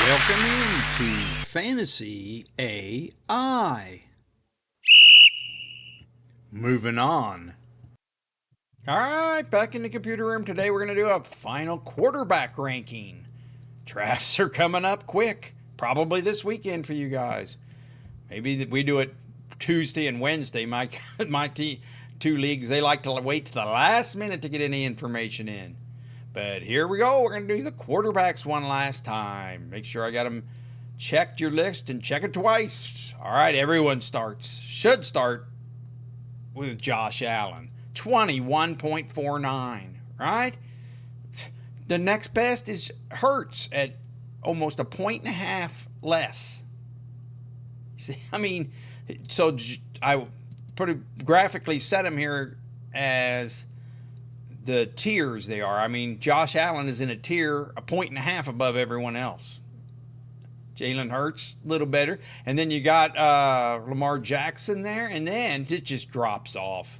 Welcome into Fantasy AI. Moving on. All right, back in the computer room. Today we're going to do a final quarterback ranking. Drafts are coming up quick. Probably this weekend for you guys. Maybe we do it Tuesday and Wednesday. My two leagues, they like to wait to the last minute to get any information in. But here we go. We're going to do the quarterbacks one last time. Make sure I got them checked your list and check it twice. All right, everyone should start with Josh Allen. 21.49, right? The next best is Hurts at almost a point and a half less. See, I mean, so I graphically set them here as the tiers they are. I mean, Josh Allen is in a tier a point and a half above everyone else. Jalen Hurts, a little better. And then you got Lamar Jackson there, and then it just drops off.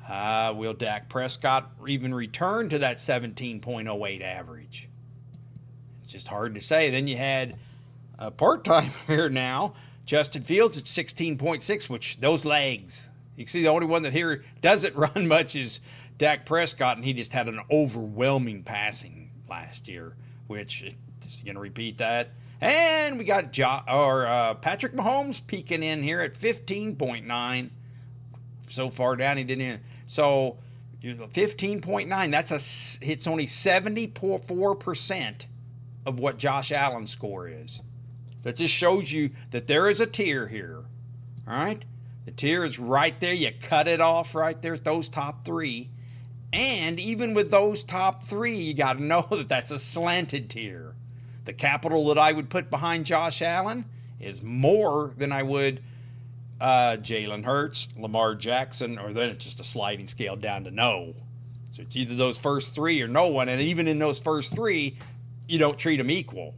Will Dak Prescott even return to that 17.08 average? It's just hard to say. Then you had a part-time here now, Justin Fields at 16.6, which those legs. You can see the only one that here doesn't run much is Dak Prescott, and he just had an overwhelming passing last year, which is going to repeat that. And we got Patrick Mahomes peeking in here at 15.9. So far down, he didn't. So 15.9. It's only 74% of what Josh Allen's score is. That just shows you that there is a tier here. All right, the tier is right there. You cut it off right there. Those top three. And even with those top three, you got to know that that's a slanted tier. The capital that I would put behind Josh Allen is more than I would Jalen Hurts, Lamar Jackson, or then it's just a sliding scale down to no. So it's either those first three or no one. And even in those first three, you don't treat them equal.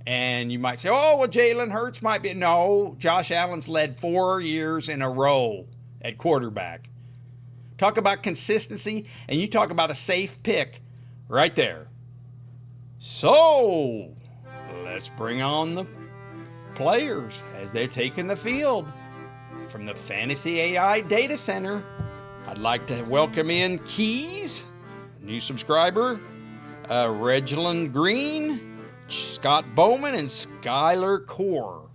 And you might say, oh, well, Jalen Hurts might be. No, Josh Allen's led 4 years in a row at quarterback. Talk about consistency, and you talk about a safe pick right there. So, let's bring on the players as they're taking the field. From the Fantasy AI Data Center, I'd like to welcome in Keys, new subscriber, Reginald Green, Scott Bowman, and Skylar Core.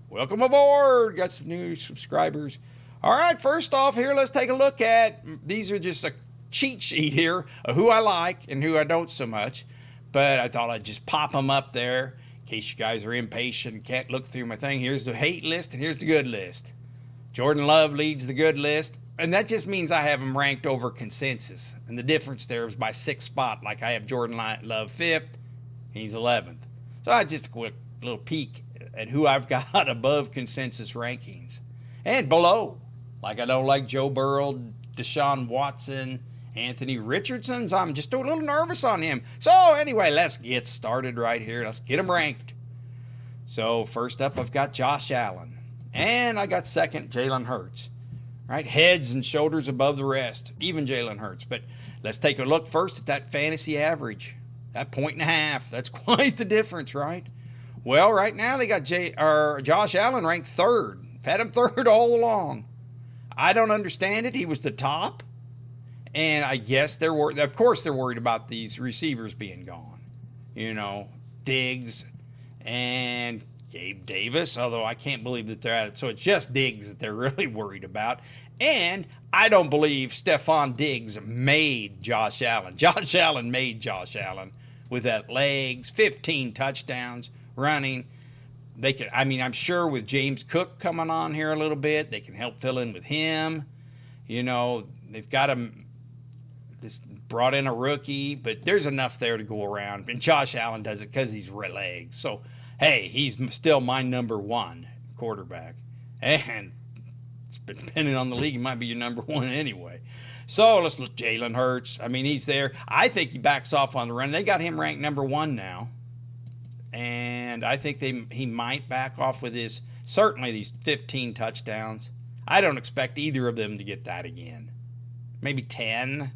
Welcome aboard. Got some new subscribers. All right, first off here, let's take a look at, these are just a cheat sheet here of who I like and who I don't so much, but I thought I'd just pop them up there in case you guys are impatient and can't look through my thing. Here's the hate list and here's the good list. Jordan Love leads the good list, and that just means I have him ranked over consensus, and the difference there is by 6 spot. Like I have Jordan Love 5th, he's 11th. So I just a quick little peek at who I've got above consensus rankings and below. Like I don't like Joe Burrow, Deshaun Watson, Anthony Richardson. I'm just a little nervous on him. So anyway, let's get started right here. Let's get him ranked. So first up, I've got Josh Allen. And I got second, Jalen Hurts. Right, heads and shoulders above the rest, even Jalen Hurts. But let's take a look first at that fantasy average. That 1.5. That's quite the difference, right? Well, right now they got Josh Allen ranked third. Had him third all along. I don't understand it. He was the top. And I guess of course they're worried about these receivers being gone. You know, Diggs and Gabe Davis, although I can't believe that they're at it. So it's just Diggs that they're really worried about. And I don't believe Stephon Diggs made Josh Allen. Josh Allen made Josh Allen with that legs, 15 touchdowns running. They can, I mean, I'm sure with James Cook coming on here a little bit, they can help fill in with him. You know, they've got him brought in a rookie, but there's enough there to go around. And Josh Allen does it because he's legs. So, hey, he's still my number one quarterback. And depending on the league, he might be your number one anyway. So let's look. Jalen Hurts. I mean, he's there. I think he backs off on the run. They got him ranked number one now. And I think he might back off with certainly these 15 touchdowns. I don't expect either of them to get that again. Maybe 10.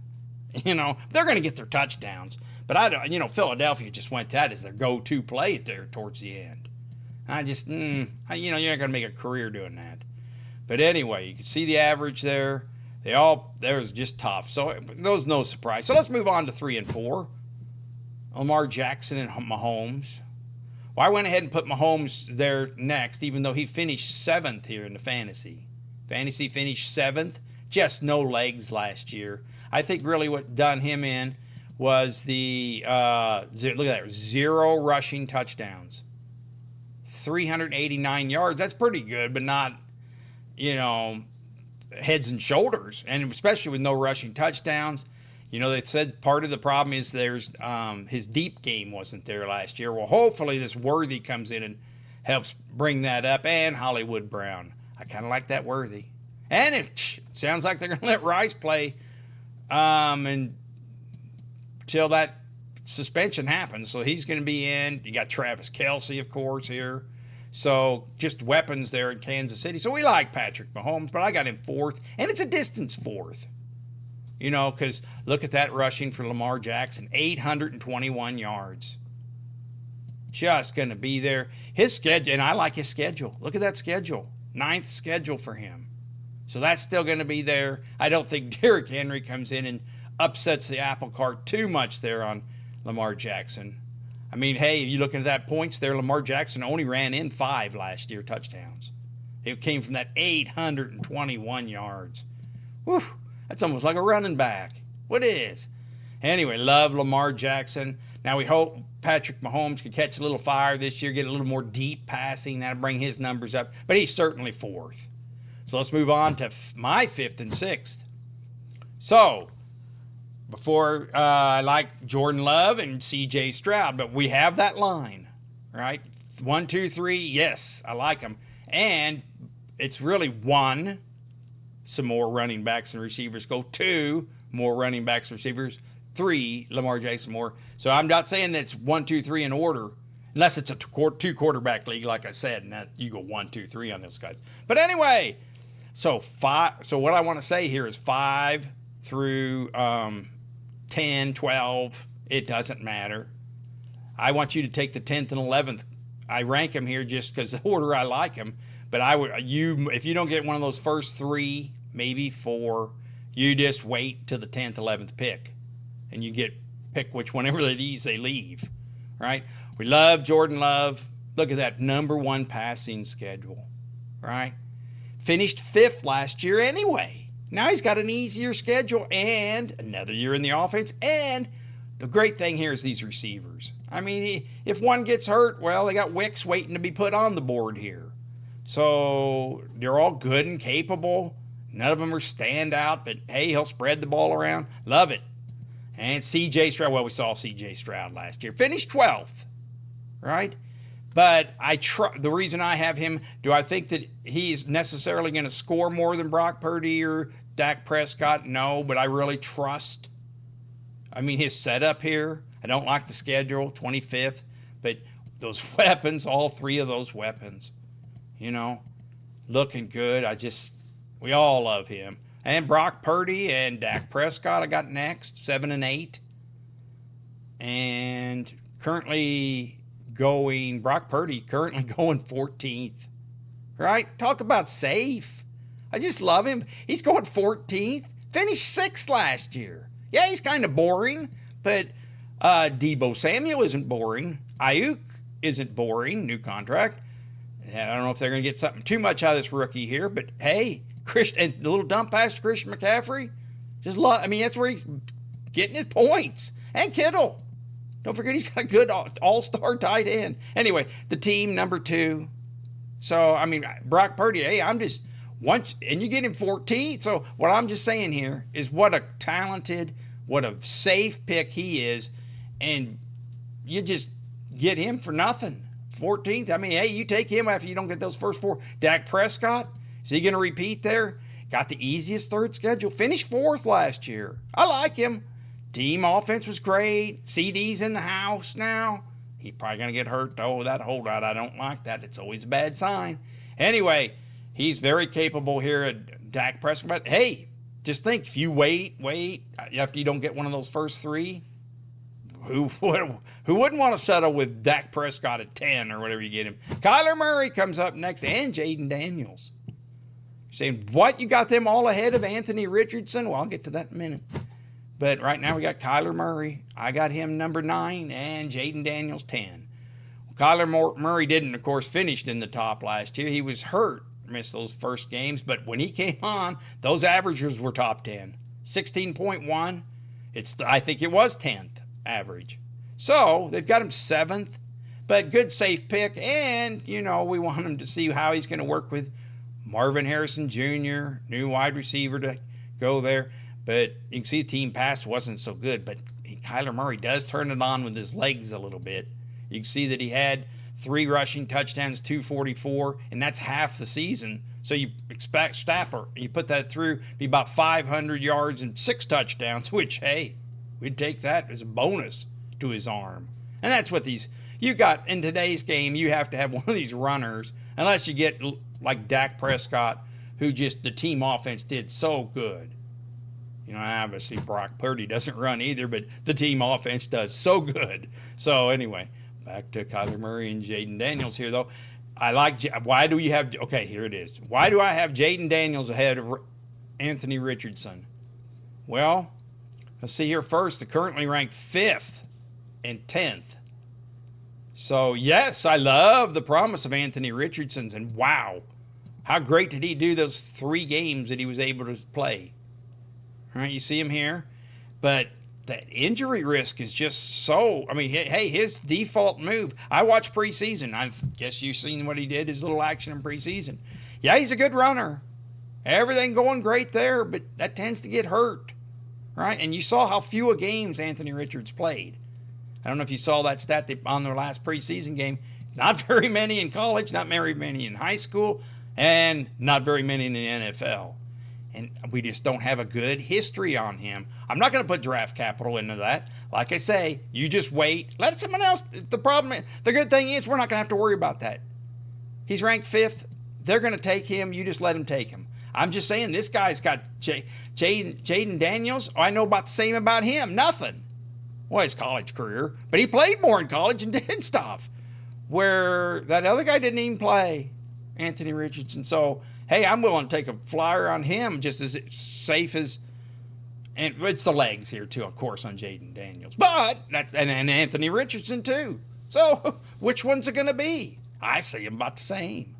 You know, they're going to get their touchdowns. But I don't, Philadelphia just went that as their go-to play there towards the end. I just, you're not going to make a career doing that. But anyway, you can see the average there. There's just tough. So those no surprise. So let's move on to 3 and 4. Lamar Jackson and Mahomes. Well, I went ahead and put Mahomes there next, even though he finished 7th here in the fantasy. Fantasy finished 7th, just no legs last year. I think really what done him in was look at that, 0 rushing touchdowns. 389 yards. That's pretty good, but not, heads and shoulders, and especially with no rushing touchdowns. They said part of the problem is there's his deep game wasn't there last year. Well, hopefully this Worthy comes in and helps bring that up, and Hollywood Brown. I kind of like that Worthy. And it sounds like they're going to let Rice play until that suspension happens. So he's going to be in. You got Travis Kelce, of course, here. So just weapons there in Kansas City. So we like Patrick Mahomes, but I got him 4th, and it's a distance 4th. Because look at that rushing for Lamar Jackson, 821 yards. Just going to be there. His schedule, and I like his schedule. Look at that schedule. 9th schedule for him. So that's still going to be there. I don't think Derrick Henry comes in and upsets the apple cart too much there on Lamar Jackson. I mean, hey, you looking at that points there, Lamar Jackson only ran in 5 last year touchdowns. It came from that 821 yards. Whew. That's almost like a running back. What is? Anyway, love Lamar Jackson. Now we hope Patrick Mahomes can catch a little fire this year, get a little more deep passing. That'll bring his numbers up. But he's certainly 4th. So let's move on to my 5th and 6th. So, before I like Jordan Love and C.J. Stroud, but we have that line, right? 1, 2, 3, yes, I like them. And it's really 1, some more running backs and receivers go. 2, more running backs and receivers. 3, Lamar Jackson more. So I'm not saying that it's 1, 2, 3 in order, unless it's a 2 quarterback league, like I said, and that you go 1, 2, 3 on those guys. But anyway, so what I want to say here is 5 through 10, 12. It doesn't matter. I want you to take the 10th and 11th. I rank them here just because the order I like them. But if you don't get one of those first 3, maybe 4, you just wait till the 10th, 11th pick, and you pick which whenever of these they leave, right? We love Jordan Love. Look at that number 1 passing schedule, right? Finished 5th last year anyway. Now he's got an easier schedule and another year in the offense. And the great thing here is these receivers. I mean, if one gets hurt, well, they got Wicks waiting to be put on the board here. So they're all good and capable. None of them are standout, but hey, he'll spread the ball around. Love it. And C.J. Stroud, well, we saw C.J. Stroud last year. Finished 12th, right? But the reason I have him, do I think that he's necessarily going to score more than Brock Purdy or Dak Prescott? No, but I really trust. I mean, his setup here, I don't like the schedule, 25th, but those weapons, all 3 of those weapons, looking good. We all love him. And Brock Purdy and Dak Prescott I got next, 7 and 8. And Brock Purdy currently going 14th, right? Talk about safe. I just love him. He's going 14th, finished 6th last year. Yeah, he's kind of boring, but Deebo Samuel isn't boring. Ayuk isn't boring, new contract. I don't know if they're going to get something too much out of this rookie here, but hey, and the little dump pass to Christian McCaffrey, that's where he's getting his points. And Kittle. Don't forget he's got a good all-star tight end. Anyway, the team, number 2. So, Brock Purdy, hey, and you get him 14th. So what I'm just saying here is what a talented, what a safe pick he is. And you just get him for nothing. 14th. Hey, you take him after you don't get those first 4. Dak Prescott, is he going to repeat there? Got the easiest 3rd schedule. Finished 4th last year. I like him. Team offense was great. CD's in the house now. He's probably going to get hurt. Oh, that holdout, I don't like that. It's always a bad sign. Anyway, he's very capable here at Dak Prescott. But hey, just think, if you wait after you don't get one of those first 3, who wouldn't want to settle with Dak Prescott at 10 or whatever you get him? Kyler Murray comes up next, and Jaden Daniels. You're saying, what? You got them all ahead of Anthony Richardson? Well, I'll get to that in a minute. But right now we got Kyler Murray. I got him number 9 and Jaden Daniels 10. Kyler Murray didn't, of course, finish in the top last year. He was hurt, missed those first games. But when he came on, those averages were top 10. 16.1. I think it was 10th average. So they've got him 7th, but good safe pick. And, we want him to see how he's going to work with Marvin Harrison Jr., new wide receiver to go there. But you can see the team pass wasn't so good. But Kyler Murray does turn it on with his legs a little bit. You can see that he had 3 rushing touchdowns, 244, and that's half the season. So you expect Stapper, you put that through, be about 500 yards and 6 touchdowns, which, hey, we'd take that as a bonus to his arm. And that's what you got in today's game. You have to have one of these runners, unless you get like Dak Prescott, who just the team offense did so good. Obviously Brock Purdy doesn't run either, but the team offense does so good. So anyway, back to Kyler Murray and Jaden Daniels here, though. Why do you have, okay, here it is. Why do I have Jaden Daniels ahead of Anthony Richardson? Well, let's see here first. They're currently ranked 5th and 10th. So, yes, I love the promise of Anthony Richardson's, and wow, how great did he do those 3 games that he was able to play? All right, you see him here. But that injury risk is just so, hey, his default move. I watched preseason. I guess you've seen what he did, his little action in preseason. Yeah, he's a good runner. Everything going great there, but that tends to get hurt, right? And you saw how few games Anthony Richards played. I don't know if you saw that stat on their last preseason game. Not very many in college, not very many in high school, and not very many in the NFL. And we just don't have a good history on him. I'm not going to put draft capital into that. Like I say, you just wait. Let someone else. The good thing is we're not going to have to worry about that. He's ranked 5th. They're going to take him. You just let him take him. I'm just saying this guy's got Jaden Daniels. I know about the same about him. Nothing. Well, his college career. But he played more in college and did stuff. Where that other guy didn't even play, Anthony Richardson. So, hey, I'm willing to take a flyer on him just as safe as, and it's the legs here too, of course, on Jaden Daniels. But, and Anthony Richardson too. So, which one's it going to be? I see him about the same.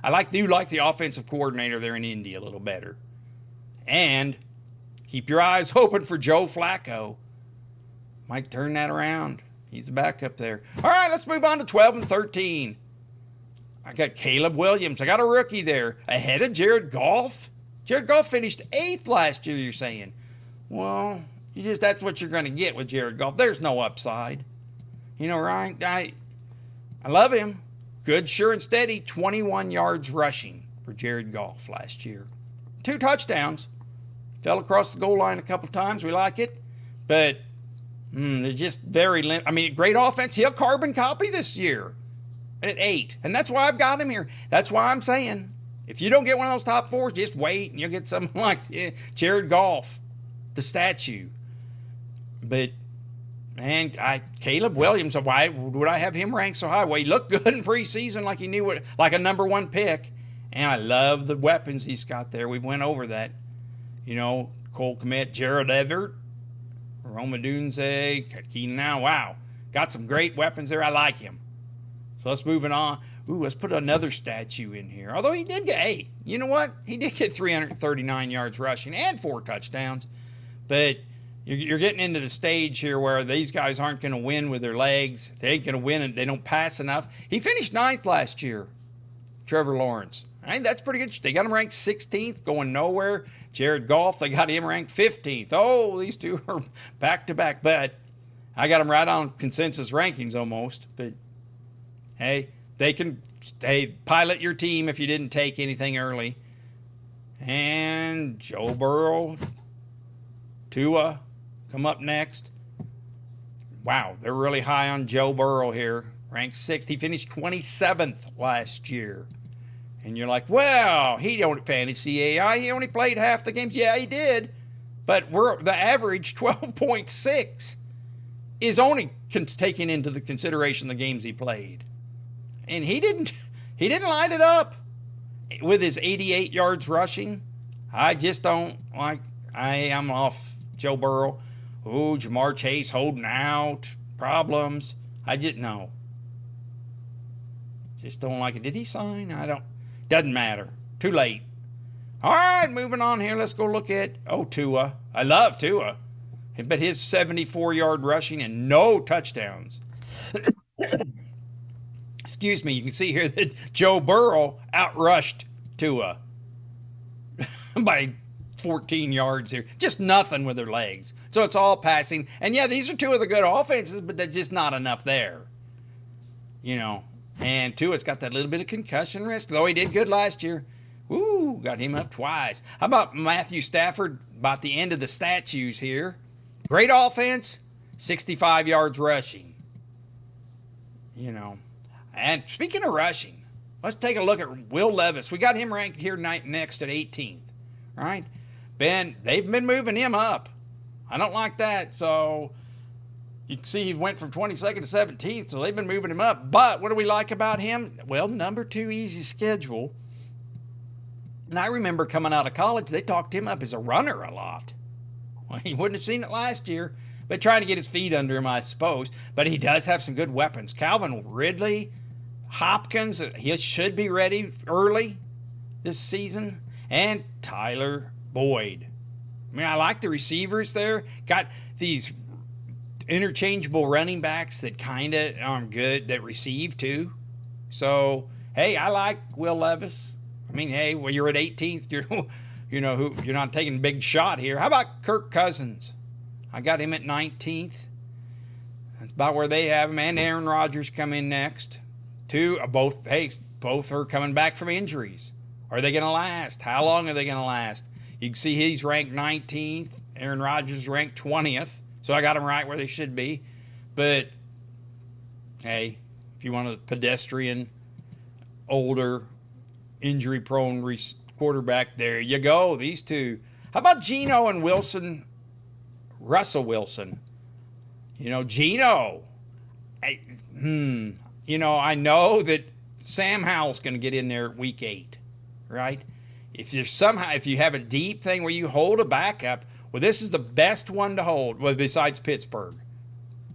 I do like the offensive coordinator there in Indy a little better. And keep your eyes open for Joe Flacco. Might turn that around. He's the backup there. All right, let's move on to 12 and 13. I got Caleb Williams. I got a rookie there ahead of Jared Goff. Jared Goff finished 8th last year, you're saying. Well, that's what you're going to get with Jared Goff. There's no upside. Right? I love him. Good, sure and steady. 21 yards rushing for Jared Goff last year. 2 touchdowns. Fell across the goal line a couple times. We like it. But they're just very great offense. He'll carbon copy this year at 8. And that's why I've got him here. That's why I'm saying, if you don't get one of those top 4s, just wait and you'll get something like Jared Goff, the statue. But, man, Caleb Williams, why would I have him ranked so high? Well, he looked good in preseason like he knew like a number 1 pick. And I love the weapons he's got there. We went over that. Cole Kmet, Gerald Everett, Rome Odunze, Keenan now. Wow. Got some great weapons there. I like him. So let's move it on. Let's put another statue in here. Although he did get, you know what? He did get 339 yards rushing and 4 touchdowns. But you're getting into the stage here where these guys aren't going to win with their legs. They ain't going to win and they don't pass enough. He finished 9th last year, Trevor Lawrence. I think that's pretty good. They got him ranked 16th, going nowhere. Jared Goff, they got him ranked 15th. Oh, these two are back-to-back. But I got them right on consensus rankings almost. But, hey, they can pilot your team if you didn't take anything early. And Joe Burrow, Tua come up next. Wow, they're really high on Joe Burrow here. Ranked 6th. He finished 27th last year. And you're like, well, he don't FantasyAI. He only played half the games. Yeah, he did. But we're the average 12.6. is only taking into the consideration the games he played. And he didn't light it up with his 88 yards rushing. I just don't like. I'm off Joe Burrow. Oh, Jamar Chase holding out, problems. I just no. Just don't like it. Did he sign? I don't. Doesn't matter. Too late. All right, moving on here. Let's go look at Tua. I love Tua, but his 74-yard rushing and no touchdowns. Excuse me. You can see here that Joe Burrow outrushed Tua by 14 yards here. Just nothing with their legs. So it's all passing. And yeah, these are two of the good offenses, but they're just not enough there. You know, and Tua's got that little bit of concussion risk, though he did good last year. Woo, got him up twice. How about Matthew Stafford? About the end of the statues here. Great offense, 65 yards rushing. You know, and speaking of rushing, let's take a look at Will Levis. We got him ranked here next at 18th. All right. Ben, they've been moving him up. I don't like that. So you can see he went from 22nd to 17th. So they've been moving him up. But what do we like about him? Well, number 2 easy schedule. And I remember coming out of college, they talked him up as a runner a lot. Well, he wouldn't have seen it last year, but trying to get his feet under him, I suppose. But he does have some good weapons. Calvin Ridley, Hopkins, he should be ready early this season. And Tyler Boyd. I mean, I like the receivers there. Got these interchangeable running backs that kind of are good, that receive too. So, hey, I like Will Levis. I mean, hey, well, you're at 18th. You're not taking a big shot here. How about Kirk Cousins? I got him at 19th. That's about where they have him. And Aaron Rodgers come in next. Both are coming back from injuries. Are they going to last? How long are they going to last? You can see he's ranked 19th. Aaron Rodgers is ranked 20th. So I got them right where they should be. But, hey, if you want a pedestrian, older, injury-prone quarterback, there you go. These two. How about Geno and Wilson? Russell Wilson. Geno. I know that Sam Howell's going to get in there at week 8, right? If you have a deep thing where you hold a backup, well, this is the best one to hold, well, besides Pittsburgh.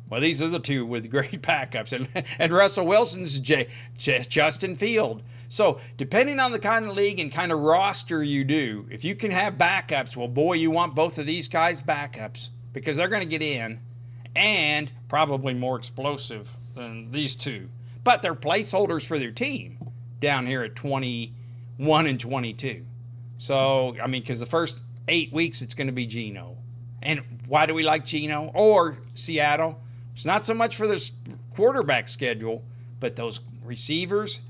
Well, these are the two with great backups. And Russell Wilson's Justin Field. So depending on the kind of league and kind of roster you do, if you can have backups, well, boy, you want both of these guys backups because they're going to get in and probably more explosive than these two. But they're placeholders for their team down here at 21 and 22. So, I mean, because the first 8 weeks, it's going to be Geno. And why do we like Geno or Seattle? It's not so much for this quarterback schedule, but those receivers,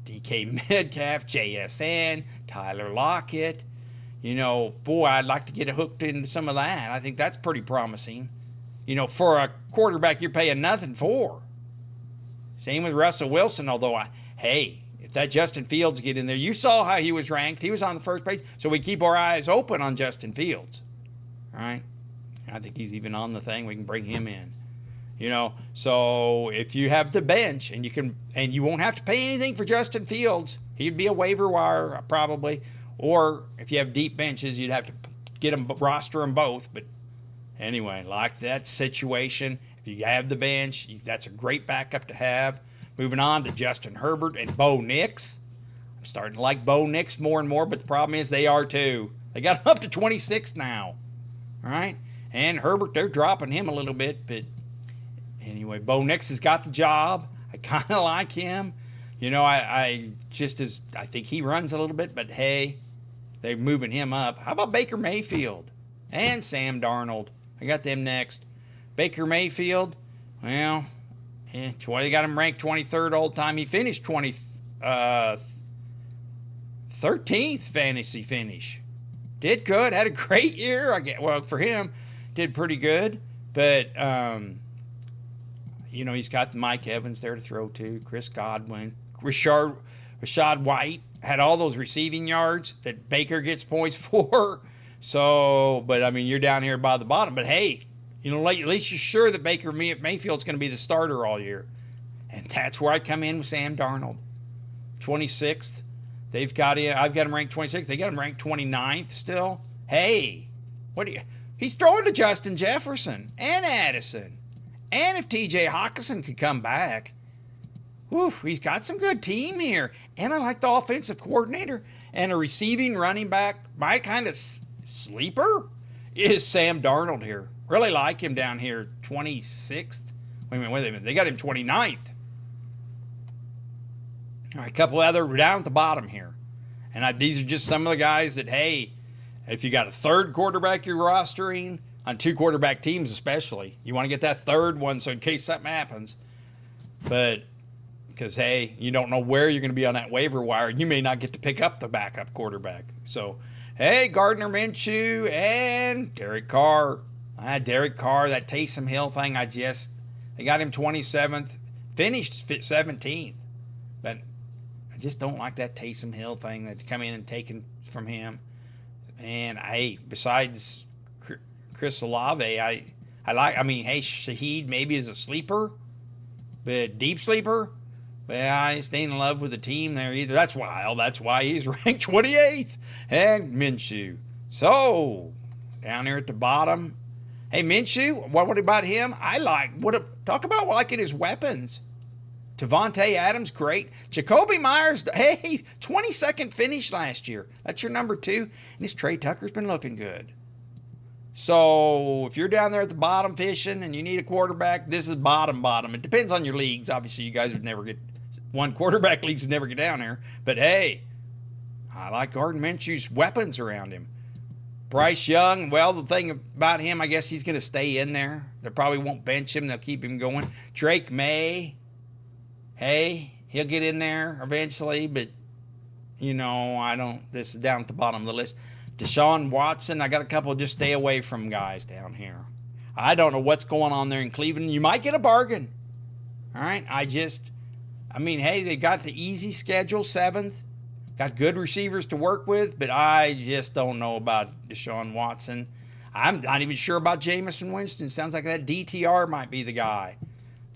DK Metcalf, JSN, Tyler Lockett. Boy, I'd like to get hooked into some of that. I think that's pretty promising. For a quarterback you're paying nothing for. Same with Russell Wilson, although, if that Justin Fields get in there, you saw how he was ranked. He was on the first page, so we keep our eyes open on Justin Fields. All right? I think he's even on the thing. We can bring him in. So if you have the bench and you won't have to pay anything for Justin Fields, he'd be a waiver wire probably. Or if you have deep benches, you'd have to get them, roster them both. But anyway, like that situation, if you have the bench, that's a great backup to have. Moving on to Justin Herbert and Bo Nix. I'm starting to like Bo Nix more and more, but the problem is they are too. They got him up to 26 now. All right? And Herbert, they're dropping him a little bit, but anyway, Bo Nix has got the job. I kind of like him. I think he runs a little bit, but hey, they're moving him up. How about Baker Mayfield and Sam Darnold? I got them next. Baker Mayfield, well, they got him ranked 23rd all the time. He finished 13th fantasy finish. Did good, had a great year. For him, did pretty good. But, he's got Mike Evans there to throw to, Chris Godwin. Rashad White had all those receiving yards that Baker gets points for. So, but, I mean, you're down here by the bottom. But, hey, at least you're sure that Baker Mayfield's going to be the starter all year. And that's where I come in with Sam Darnold. 26th. I've got him ranked 26th. They got him ranked 29th still. Hey, he's throwing to Justin Jefferson and Addison. And if TJ Hawkinson could come back, he's got some good team here. And I like the offensive coordinator. And a receiving running back, my kind of sleeper is Sam Darnold here. Really like him down here, 26th. Wait a minute. They got him 29th. All right, a couple other down at the bottom here. And these are just some of the guys that, hey, if you got a third quarterback you're rostering, on 2 quarterback teams especially, you want to get that third one so in case something happens. But because, hey, you don't know where you're going to be on that waiver wire. You may not get to pick up the backup quarterback. So, hey, Gardner Minshew and Derek Carr. Derek Carr, that Taysom Hill thing, they got him 27th, finished 17th. But I just don't like that Taysom Hill thing that's come in and taken from him. And, hey, besides Chris Olave, hey, Shaheed maybe is a sleeper, but deep sleeper. But I just ain't in love with the team there either. That's why he's ranked 28th. And Minshew. So, down there at the bottom. Hey, Minshew, what about him? Talk about liking his weapons. Devontae Adams, great. Jacoby Myers, hey, 22nd finish last year. That's your number 2. And this Trey Tucker's been looking good. So if you're down there at the bottom fishing and you need a quarterback, this is bottom. It depends on your leagues. Obviously, you guys would never get one quarterback leagues would never get down there. But hey, I like Gardner Minshew's weapons around him. Bryce Young, well, the thing about him, I guess he's going to stay in there. They probably won't bench him. They'll keep him going. Drake May, hey, he'll get in there eventually, but, this is down at the bottom of the list. Deshaun Watson, I got a couple, just stay away from guys down here. I don't know what's going on there in Cleveland. You might get a bargain. All right, hey, they got the easy schedule, 7th. Got good receivers to work with, but I just don't know about Deshaun Watson. I'm not even sure about Jameson Winston. Sounds like that DTR might be the guy.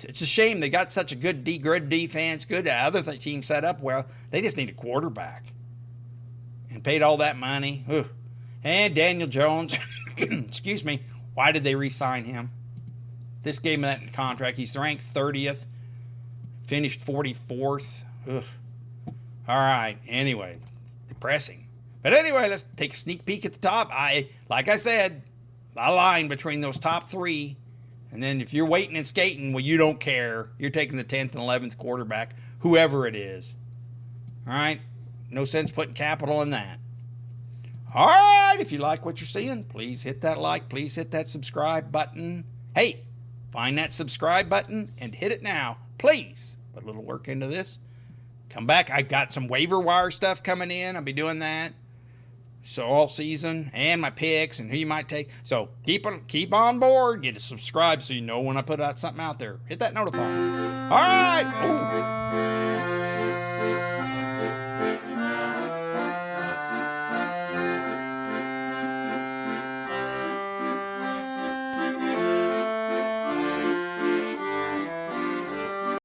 It's a shame they got such a good defense, good other team set up well. They just need a quarterback. And paid all that money. Ugh. And Daniel Jones, excuse me, why did they re-sign him? This gave him that contract. He's ranked 30th, finished 44th. Ugh. All right, anyway, depressing. But anyway, let's take a sneak peek at the top. Like I said, a line between those top 3. And then if you're waiting and skating, well, you don't care. You're taking the 10th and 11th quarterback, whoever it is. All right? No sense putting capital in that. All right, if you like what you're seeing, please hit that like. Please hit that subscribe button. Hey, find that subscribe button and hit it now. Please put a little work into this. Come back. I've got some waiver wire stuff coming in. I'll be doing that. So all season and my picks and who you might take. So keep on board. Get to subscribe so you know when I put out something out there. Hit that notify. All right. Ooh.